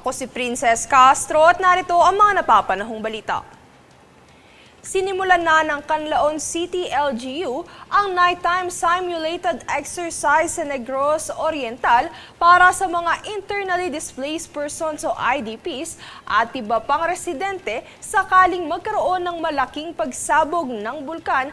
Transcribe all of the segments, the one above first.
Ako si Princess Castro at narito ang mga napapanahong balita. Sinimulan na ng Canlaon City LGU ang nighttime simulated exercise sa Negros Oriental para sa mga internally displaced persons o IDPs at iba pang residente sakaling magkaroon ng malaking pagsabog ng bulkan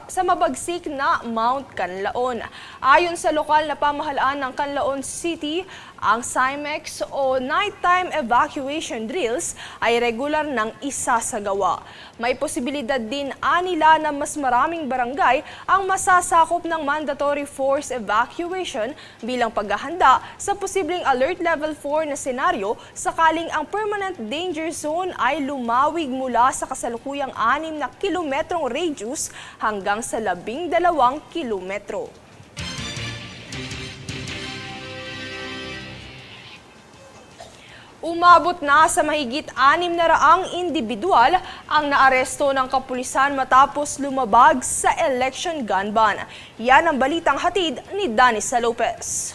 sa mabagsik na Mount Canlaon. Ayon sa lokal na pamahalaan ng Canlaon City, ang CIMEX o Nighttime Evacuation Drills ay regular ng isasagawa. May posibilidad din anila na mas maraming barangay ang masasakop ng mandatory force evacuation bilang paghahanda sa posibleng Alert Level 4 na senaryo sakaling ang permanent danger zone ay lumawig mula sa kasalukuyang 6 na kilometrong radius hanggang sa 12 kilometro. Umabot na sa mahigit 600 individual ang naaresto ng kapulisan matapos lumabag sa election gun ban. Yan ang balitang hatid ni Danisa Lopez.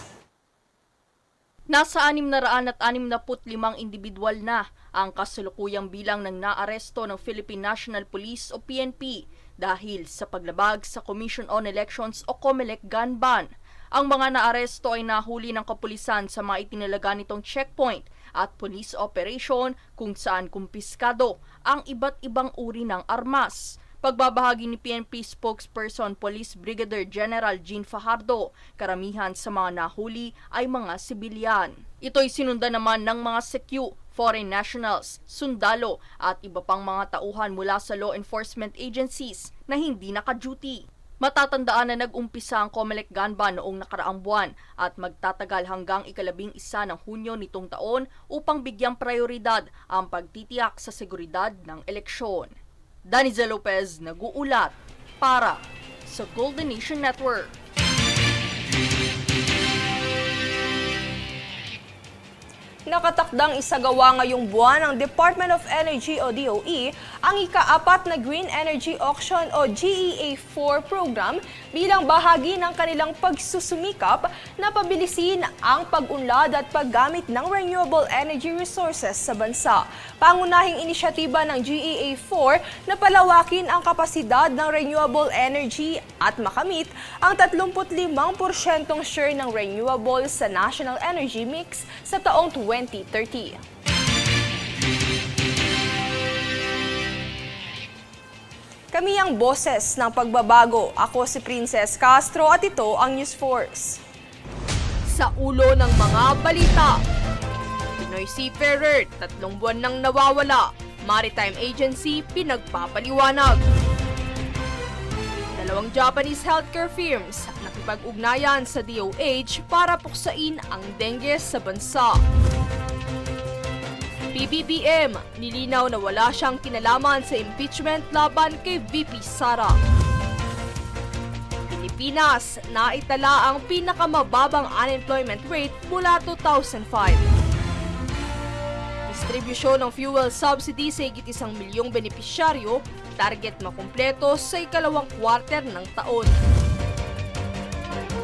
Nasa 665 individual na ang kasalukuyang bilang ng naaresto ng Philippine National Police o PNP dahil sa paglabag sa Commission on Elections o COMELEC gun ban. Ang mga naaresto ay nahuli ng kapulisan sa mga itinalaga nitong checkpoint at police operation kung saan kumpiskado ang iba't ibang uri ng armas. Pagbabahagi ni PNP spokesperson Police Brigadier General Jean Fajardo, karamihan sa mga nahuli ay mga sibilyan. Ito'y sinundan naman ng mga CEQ, foreign nationals, sundalo at iba pang mga tauhan mula sa law enforcement agencies na hindi naka-duty. Matatandaan na nag-umpisa ang COMELEC gun ban noong nakaraang buwan at magtatagal hanggang ika-11 ng Hunyo nitong taon upang bigyang prioridad ang pagtitiyak sa seguridad ng eleksyon. Danisa Lopez nag-uulat para sa Golden Nation Network. Nakatakdang isagawa ngayong buwan ng Department of Energy o DOE ang ika-4 na Green Energy Auction o GEA-4 program bilang bahagi ng kanilang pagsusumikap na pabilisin ang pag-unlad at paggamit ng renewable energy resources sa bansa. Pangunahing inisyatiba ng GEA-4 na palawakin ang kapasidad ng renewable energy at makamit ang 35% share ng renewable sa national energy mix sa taong 2030. Kami ang boses ng pagbabago. Ako si Princess Castro at ito ang News Force. Sa ulo ng mga balita, Pinoy Seafarer, 3 buwan nang nawawala. Maritime Agency pinagpapaliwanag. 2 Japanese healthcare firms nakipag-ugnayan sa DOH para puksain ang dengue sa bansa. PBBM, nilinaw na wala siyang kinalaman sa impeachment laban kay VP Sara. Pilipinas, naitala ang pinakamababang unemployment rate mula 2005. Distribusyon ng fuel subsidy sa higit 1 milyong benepisyaryo, target makumpleto sa ikalawang quarter ng taon.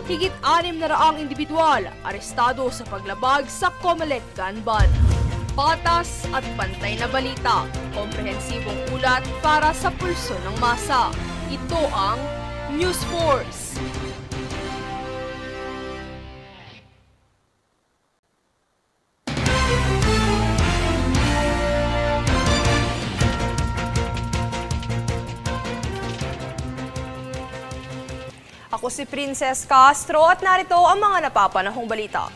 Higit 600 individual arestado sa paglabag sa COMELEC gun ban. Patas at pantay na balita, komprehensibong ulat para sa pulso ng masa. Ito ang News Force. Ako si Princess Castro at narito ang mga napapanahong balita.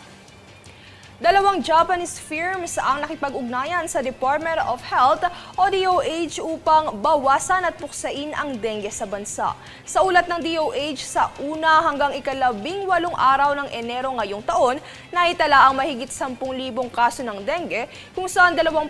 2 Japanese firms ang nakipag-ugnayan sa Department of Health o DOH upang bawasan at puksain ang dengue sa bansa. Sa ulat ng DOH, sa 1 hanggang ika-18 araw ng Enero ngayong taon, naitala ang mahigit 10,000 kaso ng dengue kung saan 21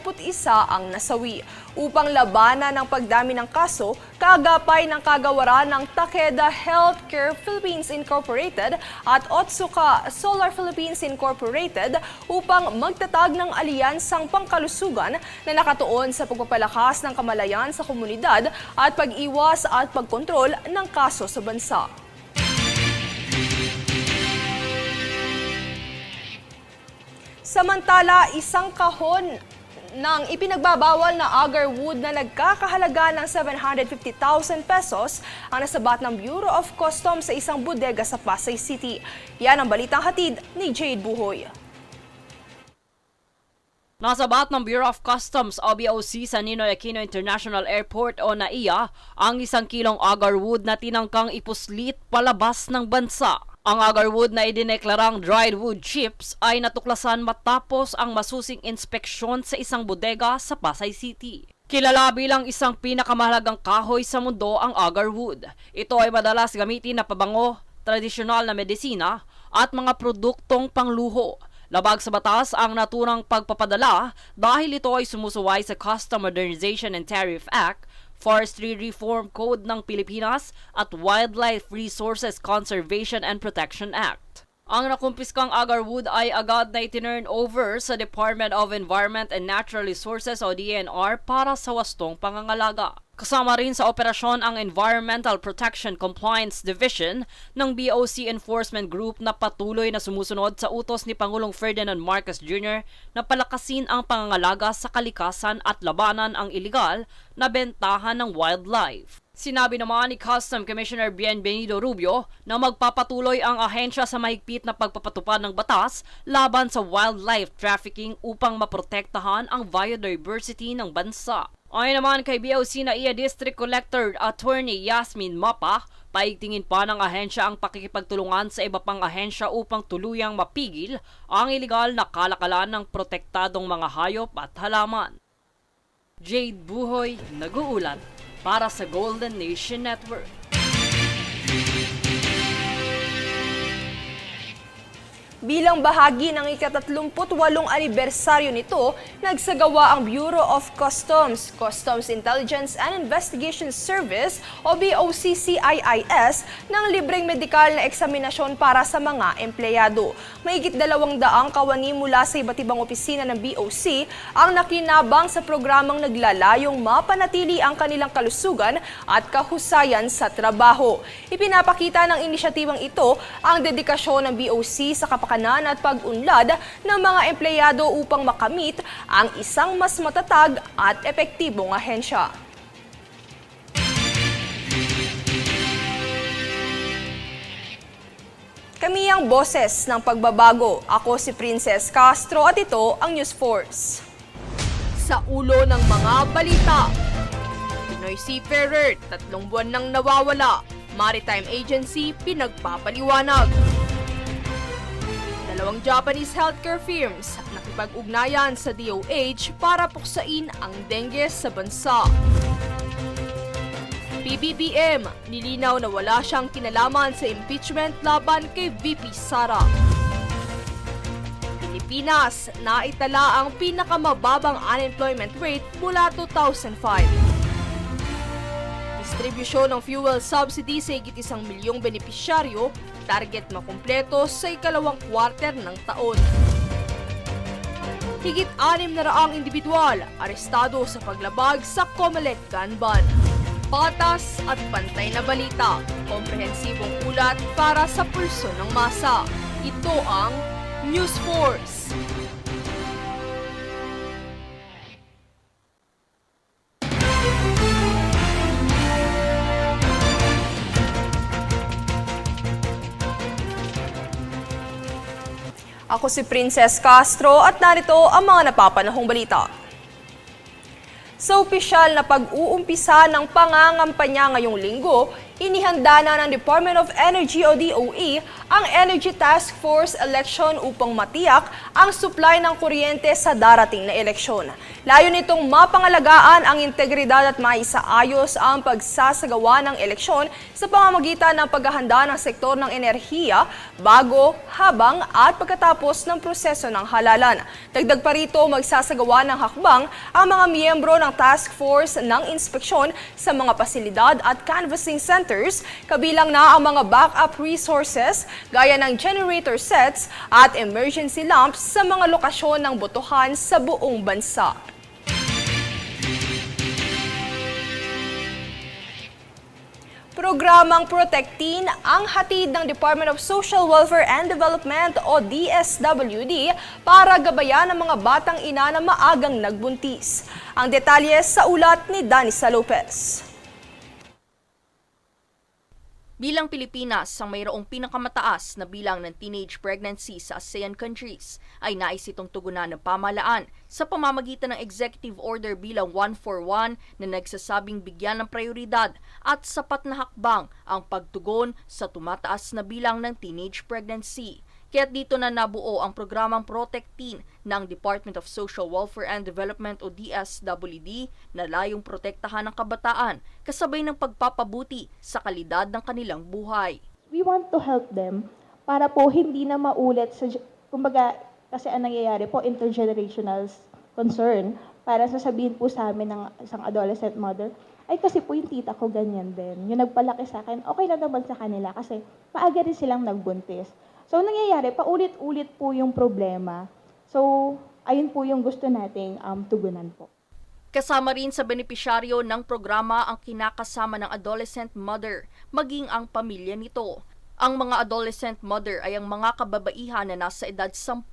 ang nasawi. Upang labanan ng pagdami ng kaso, kaagapay ng kagawaran ng Takeda Healthcare Philippines Incorporated at Otsuka Solar Philippines Incorporated upang magtatag ng alyansang pangkalusugan na nakatuon sa pagpapalakas ng kamalayan sa komunidad at pag-iwas at pagkontrol ng kaso sa bansa. Samantala, isang kahon ng ipinagbabawal na agar wood na nagkakahalaga ng 750,000 pesos ang nasabat ng Bureau of Customs sa isang bodega sa Pasay City. Yan ang balitang hatid ni Jade Buhoy. Nasabat ng Bureau of Customs o BOC sa Ninoy Aquino International Airport o NAIA ang 1 kilong agarwood na tinangkang ipuslit palabas ng bansa. Ang agarwood na idineklarang dried wood chips ay natuklasan matapos ang masusing inspeksyon sa isang bodega sa Pasay City. Kilala bilang isang pinakamahalagang kahoy sa mundo ang agarwood. Ito ay madalas gamitin na pabango, tradisyonal na medisina at mga produktong pangluho. Labag sa batas ang naturang pagpapadala dahil ito ay sumusuway sa Custom Modernization and Tariff Act, Forestry Reform Code ng Pilipinas at Wildlife Resources Conservation and Protection Act. Ang nakumpiskang agarwood ay agad na itinurn over sa Department of Environment and Natural Resources o DENR para sa wastong pangangalaga. Kasama rin sa operasyon ang Environmental Protection Compliance Division ng BOC Enforcement Group na patuloy na sumusunod sa utos ni Pangulong Ferdinand Marcos Jr. na palakasin ang pangangalaga sa kalikasan at labanan ang iligal na bentahan ng wildlife. Sinabi naman ni Custom Commissioner Bienvenido Rubio na magpapatuloy ang ahensya sa mahigpit na pagpapatupad ng batas laban sa wildlife trafficking upang maprotektahan ang biodiversity ng bansa. Ayon naman kay BOC na NAIA District Collector Attorney Yasmin Mapa, paigtingin pa ng ahensya ang pakikipagtulungan sa iba pang ahensya upang tuluyang mapigil ang iligal na kalakalan ng protektadong mga hayop at halaman. Jade Buhoy, nag-uulat para sa Golden Nation Network. Bilang bahagi ng ika-38 anibersaryo nito, nagsagawa ang Bureau of Customs, Customs Intelligence and Investigation Service o BOC-CIIS ng libreng medikal na eksaminasyon para sa mga empleyado. Mahigit 200 kawani mula sa iba't ibang opisina ng BOC ang nakinabang sa programang naglalayong mapanatili ang kanilang kalusugan at kahusayan sa trabaho. Ipinapakita ng inisyatibang ito ang dedikasyon ng BOC sa kapakanan at pag-unlad ng mga empleyado upang makamit ang isang mas matatag at epektibong ahensya. Kami ang boses ng pagbabago. Ako si Princess Castro at ito ang News Force. Sa ulo ng mga balita, Pinoy Seafarer, 3 buwan nang nawawala. Maritime Agency pinagpapaliwanag. 2 Japanese healthcare firms nakipag-ugnayan sa DOH para puksain ang dengue sa bansa. PBBM, nilinaw na wala siyang kinalaman sa impeachment laban kay VP Sara. Pilipinas, naitala ang pinakamababang unemployment rate mula 2005. Distribusyon ng fuel subsidy sa higit 1 milyong benepisyaryo, target makumpleto sa ikalawang quarter ng taon. Higit 600 individual arestado sa paglabag sa Comelec gun ban. Patas at pantay na balita, komprehensibong ulat para sa pulso ng masa. Ito ang News Force. Ako si Princess Castro at narito ang mga napapanahong balita. Sa opisyal na pag-uumpisa ng pangangampanya ngayong linggo, inihanda na ng Department of Energy o DOE ang Energy Task Force election upang matiyak ang supply ng kuryente sa darating na eleksyon. Layo nitong mapangalagaan ang integridad at maisaayos ang pagsasagawa ng eleksyon sa pamamagitan ng paghahanda ng sektor ng enerhiya bago, habang at pagkatapos ng proseso ng halalan. Dagdag pa rito, magsasagawa ng hakbang ang mga miyembro ng Task Force ng inspeksyon sa mga pasilidad at canvassing centers, kabilang na ang mga backup resources gaya ng generator sets at emergency lamps sa mga lokasyon ng botohan sa buong bansa. Programang Protect Teen ang hatid ng Department of Social Welfare and Development o DSWD para gabayan ang mga batang ina na maagang nagbuntis. Ang detalye sa ulat ni Danisa Lopez. Bilang Pilipinas, ang mayroong pinakamataas na bilang ng teenage pregnancy sa ASEAN countries, ay nais itong tugunan ng pamahalaan sa pamamagitan ng Executive Order bilang 141 na nagsasabing bigyan ng prioridad at sapat na hakbang ang pagtugon sa tumataas na bilang ng teenage pregnancy. Kaya't dito na nabuo ang programang Protect Teen ng Department of Social Welfare and Development o DSWD na layong protektahan ang kabataan kasabay ng pagpapabuti sa kalidad ng kanilang buhay. We want to help them para po hindi na maulit sa, kumbaga, kasi ang nangyayari po, intergenerational concern, para sasabihin po sa amin ng isang adolescent mother, ay kasi po yung tita ko ganyan din. Yung nagpalaki sa akin, okay lang naman sa kanila kasi maaga rin silang nagbuntis. So, nangyayari, paulit-ulit po yung problema. So, ayun po yung gusto nating tugunan po. Kasama rin sa benepisyaryo ng programa ang kinakasama ng adolescent mother, maging ang pamilya nito. Ang mga adolescent mother ay ang mga kababaihan na nasa edad 10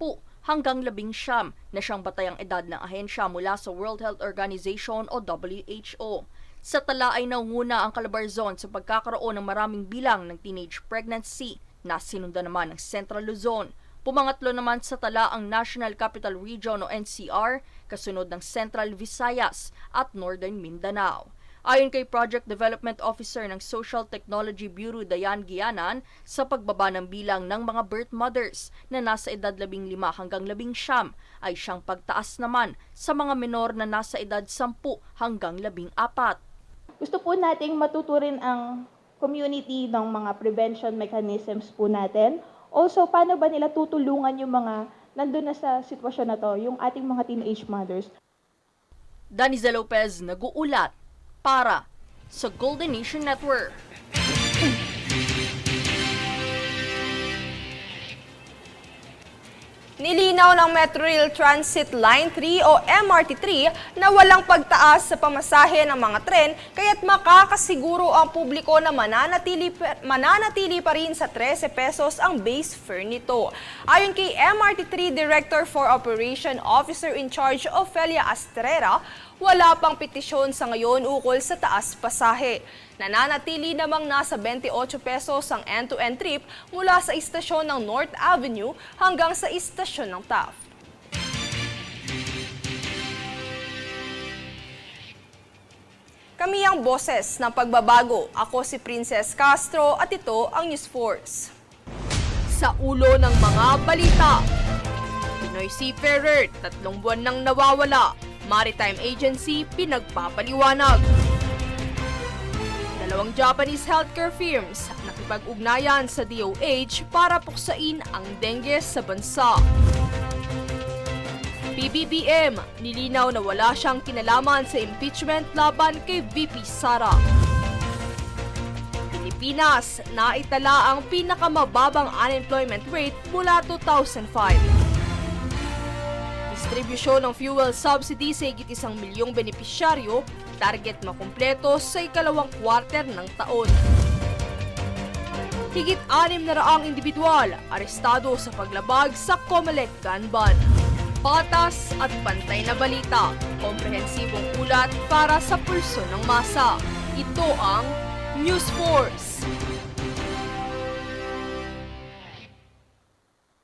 hanggang 19 na siyang batayang edad ng ahensya mula sa World Health Organization o WHO. Sa tala ay naunguna ang Calabarzon sa pagkakaroon ng maraming bilang ng teenage pregnancy na sinundan naman ng Central Luzon. Pumangatlo naman sa tala ang National Capital Region o NCR, kasunod ng Central Visayas at Northern Mindanao. Ayon kay Project Development Officer ng Social Technology Bureau Dayan Gianan, sa pagbaba ng bilang ng mga birth mothers na nasa edad 15 hanggang 19 ay siyang pagtaas naman sa mga menor na nasa edad 10 hanggang 14. Gusto po nating matuturin ang community ng mga prevention mechanisms po natin. Also, paano ba nila tutulungan yung mga nandun na sa sitwasyon na to, yung ating mga teenage mothers. Danisa Lopez nag-uulat para sa Golden Nation Network. Nilinaw ng Metro Rail Transit Line 3 o MRT3 na walang pagtaas sa pamasahe ng mga tren kaya't makakasiguro ang publiko na mananatili pa rin sa 13 pesos ang base fare nito. Ayon kay MRT3 Director for Operation Officer in Charge Ofelia Astrera, wala pang petisyon sa ngayon ukol sa taas pasahe. Nananatili namang nasa 28 pesos ang end-to-end trip mula sa istasyon ng North Avenue hanggang sa istasyon ng Taft. Kami ang boses ng pagbabago. Ako si Princess Castro at ito ang News Force. Sa ulo ng mga balita, Pinoy Seafarer, 3 buwan nang nawawala. Maritime Agency pinagpapaliwanag. 2 Japanese healthcare firms nakipag-ugnayan sa DOH para puksain ang dengue sa bansa. PBBM, nilinaw na wala siyang kinalaman sa impeachment laban kay VP Sara. Pilipinas, naitala ang pinakamababang unemployment rate mula 2005. Distribusyon ng fuel subsidy sa higit 1 milyong benepisyaryo, target makumpleto sa ikalawang quarter ng taon. Higit 600 individual arestado sa paglabag sa Comelec gun ban. Patas at pantay na balita, komprehensibong ulat para sa pulso ng masa. Ito ang News Force.